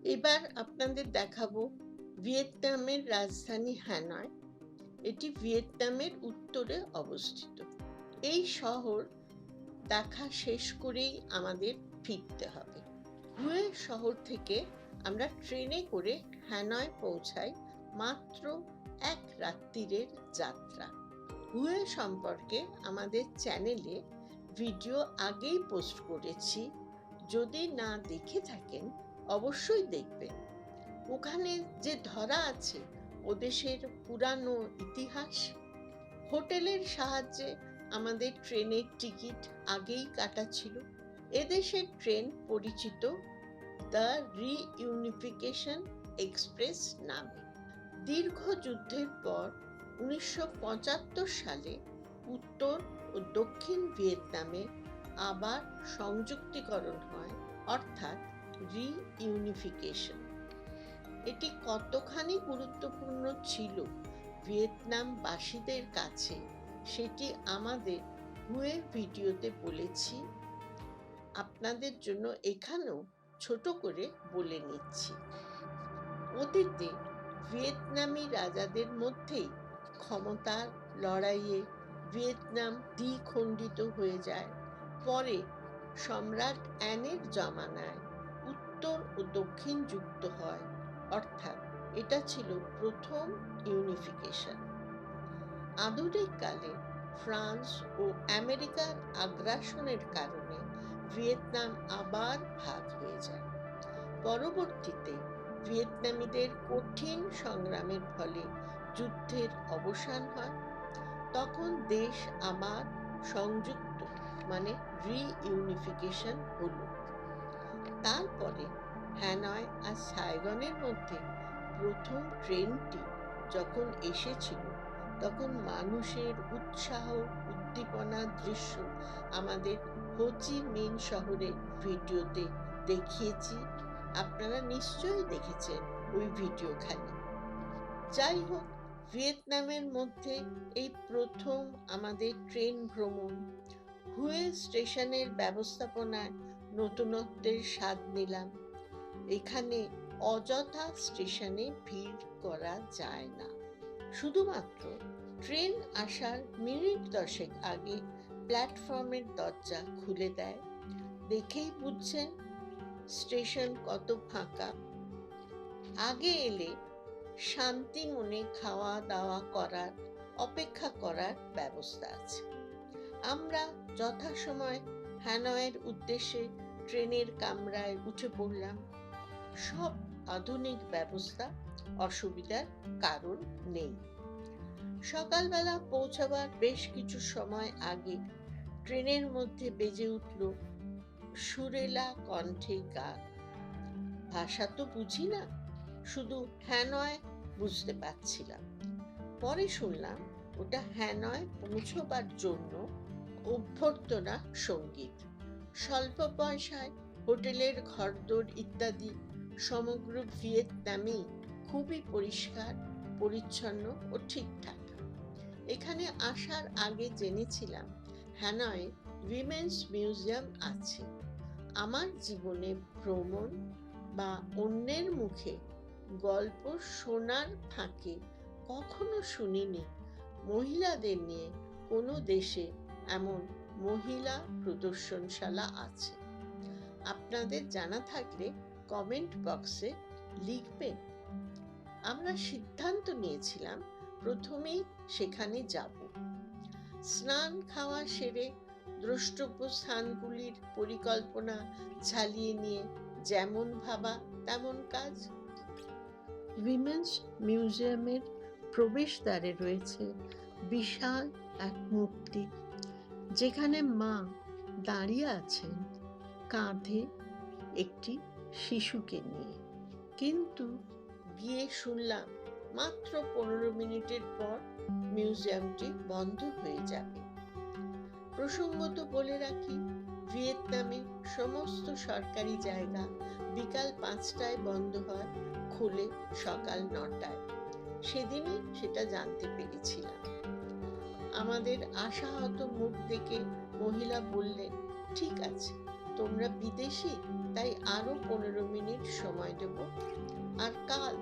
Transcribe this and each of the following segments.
এবার আপনাদের দেখাবো ভিয়েতনামের রাজধানী হ্যানয়। এটি ভিয়েতনামের উত্তরে অবস্থিত। এই শহর দেখা শেষ করেই আমাদের ফিরতে হবে। হুয়ে শহর থেকে আমরা ট্রেনে করে হ্যানয় পৌঁছাই মাত্র 1 রাত্রিরের যাত্রা। হুয়ে সম্পর্কে আমাদের চ্যানেলে ভিডিও আগেই পোস্ট করেছি, যদি না দেখে থাকেন অবশ্যই দেখবেন। ওখানে যে ধরা আছে ও দেশের পুরানো ইতিহাস। হোটেলের সাহায্যে আমাদের ট্রেনের টিকিট আগেই কাটা ছিল। এদেশের ট্রেন পরিচিত দ্য রিইউনিফিকেশন এক্সপ্রেস নামে। দীর্ঘ যুদ্ধের পর 1975 সালে উত্তর ও দক্ষিণ ভিয়েতনামে আবার সংযুক্তিকরণ হয়, অর্থাৎ রিইউনিফিকেশন। এটি কতখানি গুরুত্বপূর্ণ ছিল ভিয়েতনামবাসীদের কাছে সেটি আমাদের হুয়ে ভিডিওতে বলেছি। আপনাদের জন্য এখানেও ছোট করে বলে নিচ্ছি। অতীতে ভিয়েতনামি রাজাদের মধ্যেই ক্ষমতার লড়াইয়ে ভিয়েতনাম দ্বিখণ্ডিত হয়ে যায়। পরে সম্রাট অ্যানের জমানায় উত্তর ও দক্ষিণ যুক্ত হয়, অর্থাৎ এটা ছিল প্রথম ইউনিফিকেশন। আধুনিক কালে ফ্রান্স ও আমেরিকার আগ্রাসনের কারণে ভিয়েতনাম আবার ভাগ হয়ে যায়। পরবর্তীতে ভিয়েতনামীদের কঠিন সংগ্রামের ফলে যুদ্ধের অবসান হয়। তখন দেশ আবার সংযুক্ত, মানে রিইউনিফিকেশন হলো। তারপরে হ্যানয় আর সাইগনের মধ্যে প্রথম ট্রেনটি যখন এসেছিল, তখন মানুষের উৎসাহ উদ্দীপনার দৃশ্য আমাদের হো চি মিন শহরের ভিডিওতে দেখিয়েছি। আপনারা নিশ্চয়ই দেখেছেন ওই ভিডিওখানি। যাই হোক, ভিয়েতনামের মধ্যে এই প্রথম আমাদের ট্রেন ভ্রমণ। হুয়ে স্টেশনের ব্যবস্থাপনায় নতুনত্বের স্বাদ নিলাম। এখানে অযথা স্টেশনে ভিড় করা যায় না। শুধুমাত্র ট্রেন আসার মিনিট 10 আগে প্ল্যাটফর্মের দরজা খুলে দেয়। দেখেই বুঝছেন স্টেশন কত ফাঁকা। আগে এলে শান্তি মনে খাওয়া দাওয়া করার, অপেক্ষা করার ব্যবস্থা আছে। আমরা যথাসময় হ্যানয়ের উদ্দেশ্যে ট্রেনের কামরায় উঠে পড়লাম। সব আধুনিক ব্যবস্থা, অসুবিধার কারণ নেই। সকালবেলা পৌঁছাবার বেশ কিছু সময় আগে ট্রেনের মধ্যে বেজে উঠল সুরেলা কণ্ঠে গান। ভাষা তো বুঝি না, শুধু হ্যানয় বুঝতে পারছিলাম। পরে শুনলাম ওটা হ্যানয় পৌঁছবার জন্য অভ্যর্থনা সঙ্গীত। স্বল্প পয়সায় হোটেলের ঘরদোর ইত্যাদি সমগ্র ভিয়েতনামেই খুবই পরিষ্কার পরিচ্ছন্ন ও ঠিকঠাক। এখানে আসার আগে জেনেছিলাম হ্যানয়ে উইমেন্স মিউজিয়াম আছে। আমার জীবনে ভ্রমণ বা অন্যের মুখে গল্প শোনার ফাঁকে কখনো শুনিনি মহিলাদের নিয়ে কোনো দেশে এমন মহিলা প্রদর্শনশালা আছে। আপনাদের জানা থাকলে কমেন্ট বক্সে লিখবেন। আমরা সিদ্ধান্ত নিয়েছিলাম প্রথমেই সেখানে যাব। স্নান খাওয়া সেরে দ্রষ্টব্য স্থানগুলির পরিকল্পনা ঝালিয়ে নিয়ে যেমন ভাবা তেমন কাজ। উইমেন্স মিউজিয়ামের প্রবেশদ্বারে রয়েছে বিশাল এক মূর্তি, যেখানে মা দাঁড়িয়ে আছেন কাঁধে একটি শিশুকে নিয়ে। কিন্তু গিয়ে শুনলাম মাত্র 15 মিনিটের পর মিউজিয়ামটি বন্ধ হয়ে যাবে। প্রসঙ্গত বলে রাখি, ভিয়েতনামে সমস্ত সরকারি জায়গা বিকাল 5টায় বন্ধ হয়, খোলে সকাল 9টায়। সেদিনই সেটা জানতে পেরেছিলাম। আমাদের আশাহত মুখ দেখে মহিলা বললেন, ঠিক আছে, তোমরা বিদেশি, তাই আরো 15 মিনিট সময় দেব। আর কাল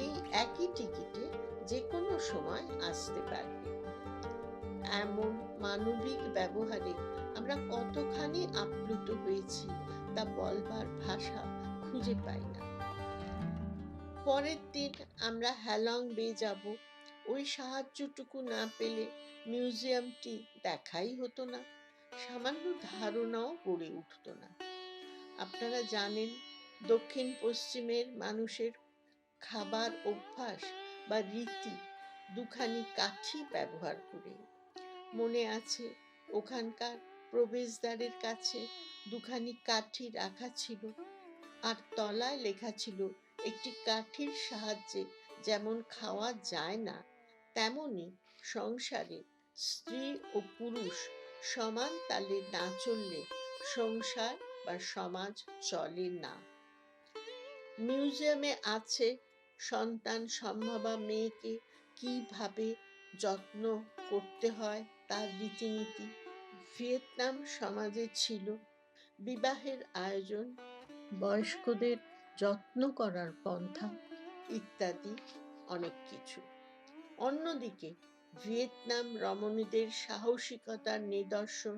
এই একই টিকিটে যে কোনো সময় আসতে পারবে। এমন মানবিক ব্যবহারে আমরা কতখানি আপ্লুত হয়েছি তা বলবার ভাষা খুঁজে পাই না। পরের দিন আমরা হ্যালং বে যাব। ওই সাহায্যটুকু না পেলে মিউজিয়ামটি দেখাই হতো না, সামান্য ধারণাও গড়ে উঠতো না। আপনারা জানেন, দক্ষিণ পশ্চিমের মানুষের খাবার অভ্যাস বা রীতি দুখানি কাঠি ব্যবহার করে। মনে আছে, ওখানকার প্রবেশদ্বারের কাছে দুখানি কাঠি রাখা ছিল, আর তলায় লেখা ছিল, একটি কাঠির সাহায্যে যেমন খাওয়া যায় না, তেমনি সংসারে স্ত্রী ও পুরুষ সমান তালে না চললে সংসার বা সমাজ চলে না। মিউজিয়ামে আছে সন্তান সম্ভবা মেয়েকে কিভাবে যত্ন করতে হয় তার রীতিনীতি। ভিয়েতনাম সমাজে ছিল বিবাহের আয়োজন, বয়স্কদের যত্ন করার পন্থা ইত্যাদি অনেক কিছু। অন্যদিকে ভিয়েতনাম রমণীদের সাহসিকতার নিদর্শন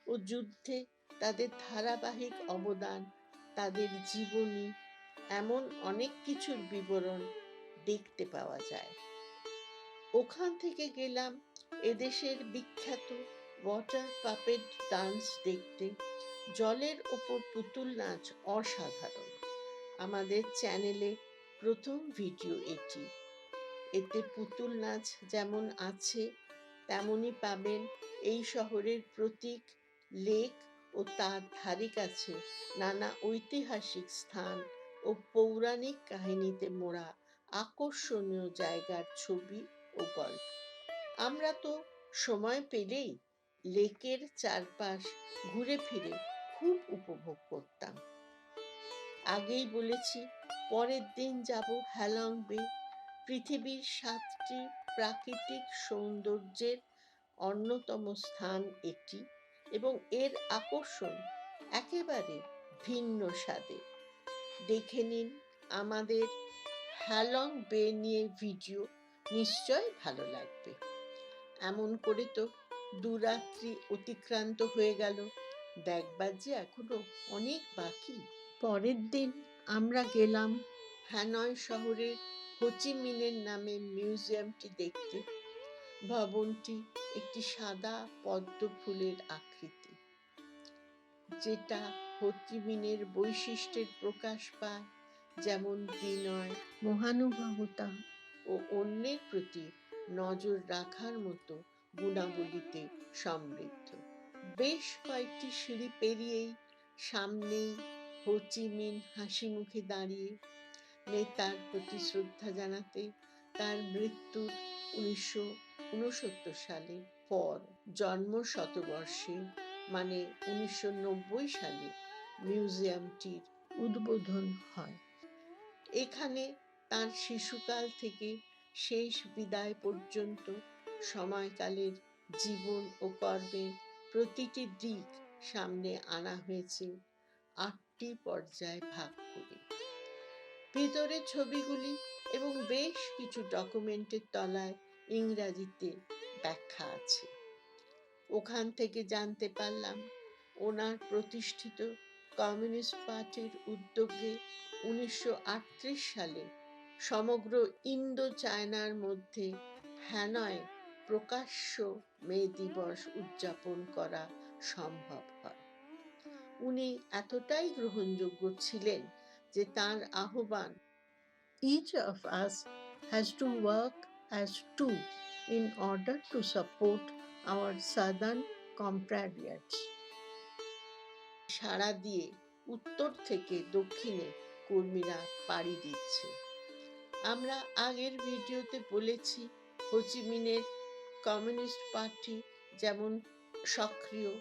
ও যুদ্ধে তাদের ধারাবাহিক অবদান, তাদের জীবনী, এমন অনেক কিছুর বিবরণ দেখতে পাওয়া যায়। ওখান থেকে গেলাম এদেশের বিখ্যাত ওয়াটার পাপেট ডান্স দেখতে। জলের ওপর পুতুল নাচ অসাধারণ। আমাদের চ্যানেলে প্রথম ভিডিও এটি। এতে পুতুল নাচ যেমন আছে তেমনই পাবেন এই শহরের প্রতীক লেক ও তার ধারে কাছে নানা ঐতিহাসিক স্থান ও পৌরাণিক কাহিনীতে মোড়া আকর্ষণীয় জায়গার ছবি ও গল্প। আমরা তো সময় পেলেই লেকের চারপাশ ঘুরে ফিরে খুব উপভোগ করতাম। আগেই বলেছি, পরের দিন যাব হ্যালং বে। পৃথিবীর 7টি প্রাকৃতিক সৌন্দর্যের অন্যতম স্থান এটি, এবং এর আকর্ষণ একেবারে ভিন্ন স্বাদের। দেখে নিন আমাদের হ্যালং বে নিয়ে ভিডিও, নিশ্চয় ভালো লাগবে। এমন করে তো 2 রাত্রি অতিক্রান্ত হয়ে গেল, দেখবার যে এখনো অনেক বাকি। পরের দিন আমরা গেলাম হ্যানয় শহরের হোচিমিনের নামে মিউজিয়ামটি দেখতে। ভবনটি একটি সাদা পদ্ম ফুলের আকৃতি, যেটা হোচিমিনের বৈশিষ্ট্যের প্রকাশ পায়, যেমন বিনয়, মহানুভবতা ও অন্যের প্রতি নজর রাখার মতো গুণাবলীতে সমৃদ্ধ। বেশ কয়েকটি সিঁড়ি পেরিয়েই সামনেই হোচিমিন হাসি মুখে দাঁড়িয়ে নেতার প্রতি শ্রদ্ধা জানাতে তার মৃত্যুর 1969 সালের পর জন্ম শতবর্ষে, মানে 1990 সালে মিউজিয়ামটির উদ্বোধন হয়। এখানে তার শিশুকাল থেকে শেষ বিদায় পর্যন্ত সময়কালের জীবন ও কর্মের প্রতিটি দিক সামনে আনা হয়েছে 8টি পর্যায়ে ভাগ করে। ভিতরে ছবিগুলি এবং বেশ কিছু ডকুমেন্টের তলায় ইংরাজিতে ব্যাখ্যা আছে। ওখান থেকে জানতে পারলাম ওনার প্রতিষ্ঠিত কমিউনিস্ট পার্টির উদ্যোগে 1938 সালে সমগ্র ইন্দো চায়নার মধ্যে হ্যানয় প্রকাশ্য মে দিবস উদযাপন করা সম্ভব হয়। উনি এতটাই গ্রহণযোগ্য ছিলেন যে তাঁর আহ্বান, each of us has to work as two in order to support our southern compatriots, সাড়া দিয়ে উত্তর থেকে দক্ষিণে কর্মীরা পাড়ি দিচ্ছে। আমরা আগের ভিডিওতে বলেছি, হোচিমিনের কমিউনিস্ট পার্টি যেমন সক্রিয়,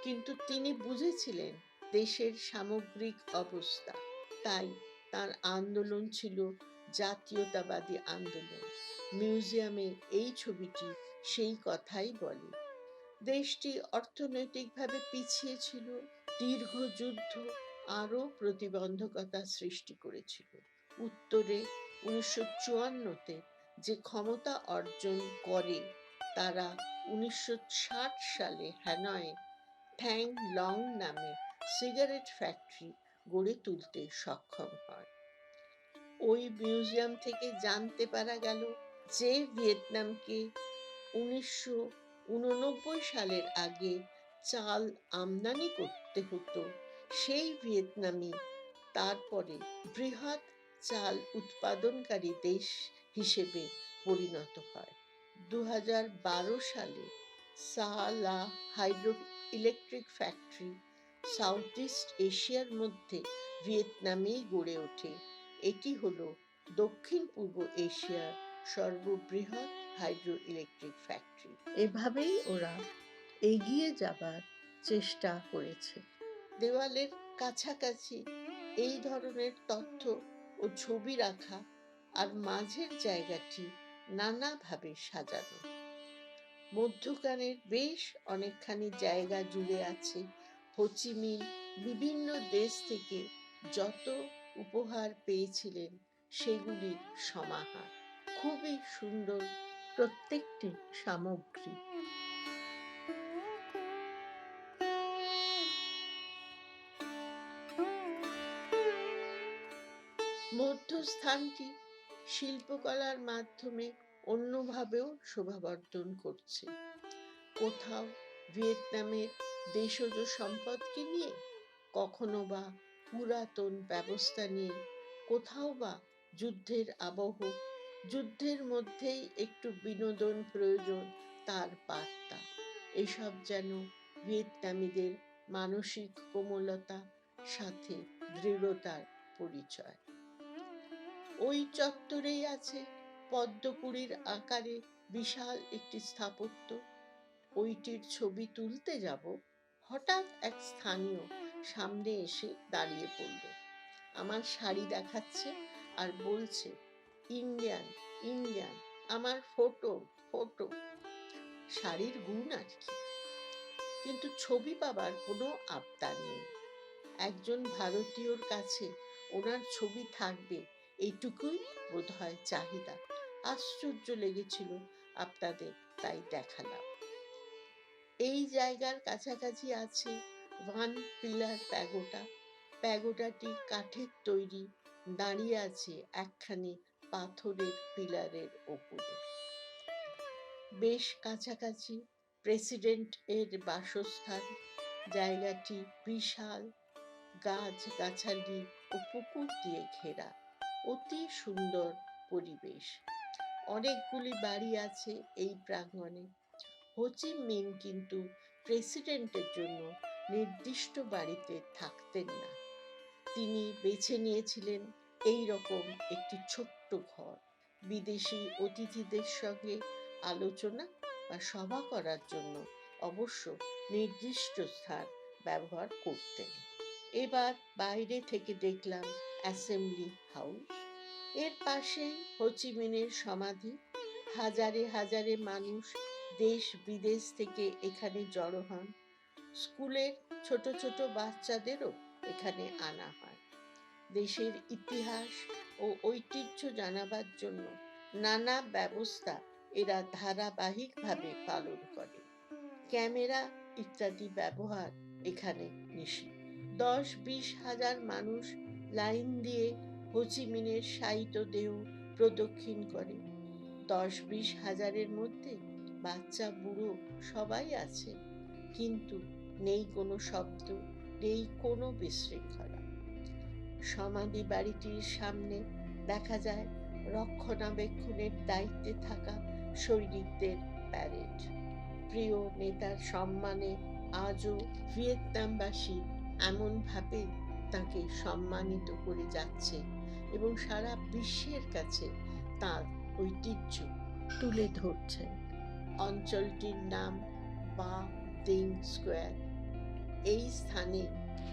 কিন্তু তিনি বুঝেছিলেন দেশের সামগ্রিক অবস্থা, তাই তার আন্দোলন ছিল জাতীয়তাবাদী আন্দোলন। মিউজিয়ামে এই ছবিটি সেই কথাই বলে। দেশটি অর্থনৈতিকভাবে পিছিয়ে ছিল, দীর্ঘ যুদ্ধ আরও প্রতিবন্ধকতা সৃষ্টি করেছিল। উত্তরে 1954-তে যে ক্ষমতা অর্জন করে তারা 1960 সালে হ্যানয়ে থ্যাং লং নামে সিগারেট ফ্যাক্টরি গড়ে তুলতে সক্ষম হয়। ওই মিউজিয়াম থেকে জানতে পারা গেল যে ভিয়েতনামকে 1989 সালের আগে চাল আমদানি করতে হতো, সেই ভিয়েতনামই তারপরে বৃহৎ চাল উৎপাদনকারী দেশ হিসেবে পরিণত হয়। 2012 সালে সা লা hydro electric factory south east এশিয়ার মধ্যে ভিয়েতনামেই গড়ে ওঠে। এটি হলো দক্ষিণ পূর্ব এশিয়ার সর্ববৃহৎ হাইড্রো ইলেকট্রিক ফ্যাক্টরি। এভাবেই ওরা এগিয়ে যাবার চেষ্টা করেছে। দেওয়ালের কাছাকাছি এই ধরনের তথ্য ও ছবি রাখা আর মাঝের জায়গাটি নানাভাবে সাজানো। মধ্যখানের বেশ অনেকখানি জায়গা জুড়ে আছে হোচিমিন বিভিন্ন দেশ থেকে যত উপহার পেয়েছিলেন সেগুলির সমাহার। খুবই সুন্দর প্রত্যেকটি সামগ্রী। মধ্যস্থানটি শিল্পকলার মাধ্যমে অন্যভাবেও শোভাবর্ধন করছে। কোথাও ভিয়েতনামের দেশজ সম্পদকে নিয়ে, কখনো বা পুরাতন ব্যবস্থা নিয়ে, কোথাও বা যুদ্ধের আবহ, যুদ্ধের মধ্যেই একটু বিনোদন প্রয়োজন তার বার্তা। এসব যেন ভিয়েতনামীদের মানসিক কোমলতা সাথে দৃঢ়তার পরিচয়। ওই চত্বরেই আছে পদ্মকুঁড়ির আকারে বিশাল একটি স্থাপত্য। ওইটির ছবি তুলতে যাব, হঠাৎ এক স্থানীয় সামনে এসে দাঁড়িয়ে পড়ল। আমার শাড়ি দেখাচ্ছে আর বলছে, ইন্ডিয়ান ইন্ডিয়ান, আমার ফটো ফটো। শাড়ির গুণ আর কি, কিন্তু ছবি পাবার কোনো আবদার নেই। একজন ভারতীয়র কাছে ওনার ছবি থাকবে এইটুকুই বোধহয় চাহিদা। আশ্চর্য লেগেছিল আপনাদের, তাই দেখালাম। এই জায়গার কাছাকাছি আছে ওয়ান পিলার প্যাগোডা। প্যাগোডাটি কাঠের তৈরি, দাঁড়িয়ে আছে একখানি পাথরের পিলারের ওপরে। বেশ কাছাকাছি প্রেসিডেন্ট এর বাসস্থান। জায়গাটি বিশাল, গাছ গাছালি ও পুকুর দিয়ে ঘেরা, অতি সুন্দর পরিবেশ। অনেকগুলি বাড়ি আছে এই প্রাঙ্গণে। হোচি মিন কিন্তু প্রেসিডেন্টের জন্য নির্দিষ্ট বাড়িতে থাকতেন না। তিনি বেছে নিয়েছিলেন এই রকম একটি ছোট্ট ঘর। বিদেশি অতিথিদের সঙ্গে আলোচনা বা সভা করার জন্য অবশ্য নির্দিষ্ট স্থান ব্যবহার করতেন। এবার বাইরে থেকে দেখলাম অ্যাসেম্বলি হাউস। এর পাশেই হোচিমিনের সমাধি। হাজারে হাজারে মানুষ দেশ বিদেশ থেকে এখানে জড়ো হন। স্কুলের ছোট ছোট বাচ্চাদেরও এখানে আনা হয়। দেশের ইতিহাস ও ঐতিহ্য জানাবার জন্য নানা ব্যবস্থা এরা ধারাবাহিকভাবে পালন করে। ক্যামেরা ইত্যাদি ব্যবহার এখানে নিষিদ্ধ। 10-20 হাজার মানুষ লাইন দিয়ে হোচিমিনের শায়িত দেহ প্রদক্ষিণ করে। 10-20 হাজারের মধ্যে বাচ্চা বুড়ো সবাই আছে, কিন্তু নেই কোনো শব্দ, নেই কোনো বিশৃঙ্খলা। সমাধি বাড়িটির সামনে দেখা যায় রক্ষণাবেক্ষণের দায়িত্বে থাকা সৈনিকদের প্যারেড। প্রিয় নেতার সম্মানে আজও ভিয়েতনামবাসী এমনভাবে তাকে সম্মানিত করে যাচ্ছে এবং সারা বিশ্বের কাছে তার ঐতিহ্য তুলে ধরছেন। অঞ্চলটির নাম বা দিং স্কোয়ার। এই স্থানে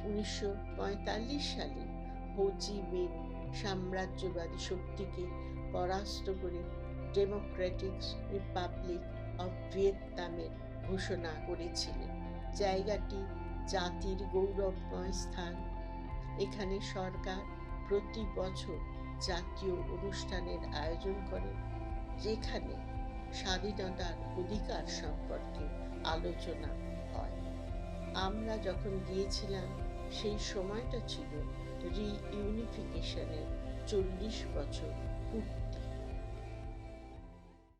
1945 সালে হো চি মিন সাম্রাজ্যবাদী শক্তিকে পরাস্ত করে ডেমোক্রেটিক রিপাবলিক অফ ভিয়েতনামের ঘোষণা করেছিলেন। জায়গাটি জাতির গৌরবময় স্থান। এখানে সরকার প্রতি বছর জাতীয় অনুষ্ঠানের আয়োজন করে, যেখানে স্বাধীনতার অধিকার সম্পর্কে আলোচনা হয়। আমরা যখন গিয়েছিলাম সেই সময়টা ছিল রিইউনিফিকেশনের 40 বছর পূর্তি।